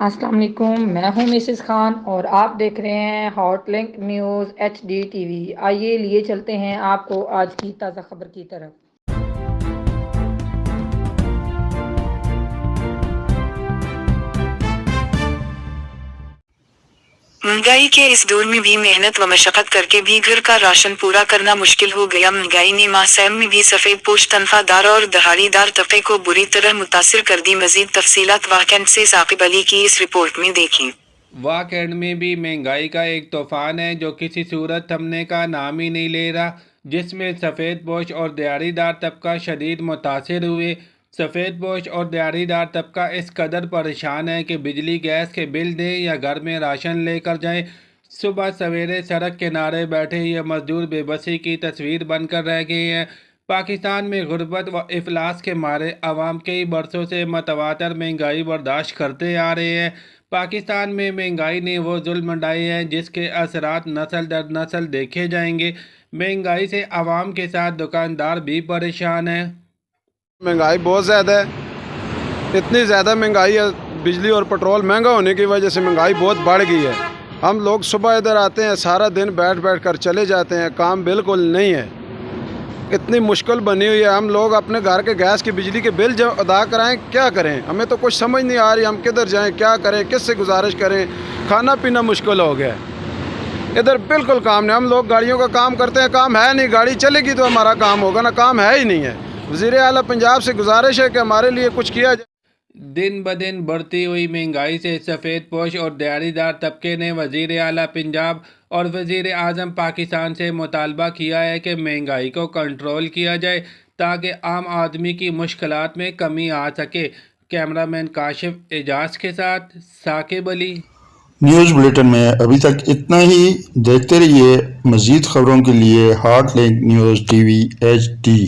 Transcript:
अस्सलाम वालेकुम। मैं हूं मिसेस खान और आप देख रहे हैं hot link news HD TV। आइए लिए चलते हैं आपको आज की ताज़ा खबर की तरफ। महंगाई के इस दौर में भी मेहनत व मशक्कत करके भी घर का राशन पूरा करना मुश्किल हो गया। महंगाई ने माह में भी सफेद पोश तनख्वाहदार और दिहाड़ीदार तबके को बुरी तरह मुतासिर कर दी। मजीद तफसीलात वाकंड से साकिब अली की इस रिपोर्ट में देखें। वाकंड में भी महंगाई का एक तूफान है जो किसी सूरत थमने का नाम ही नहीं ले रहा, जिसमें सफ़ेद पोश और दिहाड़ीदार तबका शदीद मुतासिर हुए। सफ़ेद पोश और दिहाड़ीदार तबका इस कदर परेशान है कि बिजली गैस के बिल दें या घर में राशन लेकर जाएं, सुबह सवेरे सड़क किनारे बैठे ये मजदूर बेबसी की तस्वीर बनकर रह गए हैं। पाकिस्तान में गुर्बत व इफलास के मारे अवाम कई बरसों से मतवातर महंगाई बर्दाश्त करते आ रहे हैं। पाकिस्तान में महंगाई ने वो जुल्म मंडाए हैं जिसके असरात नस्ल दर नस्ल देखे जाएंगे। महंगाई से आवाम के साथ दुकानदार भी परेशान हैं। महंगाई बहुत ज़्यादा है, इतनी ज़्यादा महंगाई है। बिजली और पेट्रोल महंगा होने की वजह से महंगाई बहुत बढ़ गई है। हम लोग सुबह इधर आते हैं, सारा दिन बैठ बैठ कर चले जाते हैं, काम बिल्कुल नहीं है। इतनी मुश्किल बनी हुई है। हम लोग अपने घर के गैस की बिजली के बिल जब अदा कराएं, क्या करें? हमें तो कुछ समझ नहीं आ रही, हम किधर जाएं, क्या करें, किससे गुजारिश करें। खाना पीना मुश्किल हो गया है। इधर बिल्कुल काम नहीं। हम लोग गाड़ियों का काम करते हैं, काम है नहीं। गाड़ी चलेगी तो हमारा काम होगा ना, काम है ही नहीं है। वज़ीर आला पंजाब से गुजारिश है कि हमारे लिए कुछ किया जाए। दिन ब दिन बढ़ती हुई महंगाई से सफ़ेद पोश और दिहाड़ीदार तबके ने वज़ीर आला पंजाब और वज़ीर आज़म पाकिस्तान से मुतालबा किया है कि महंगाई को कंट्रोल किया जाए ताकि आम आदमी की मुश्किलात में कमी आ सके। कैमरामैन काशिफ एजाज के साथ साकिब अली। न्यूज़ बुलेटिन में अभी तक इतना ही। देखते रहिए मज़ीद ख़बरों के लिए hot link news TV HD।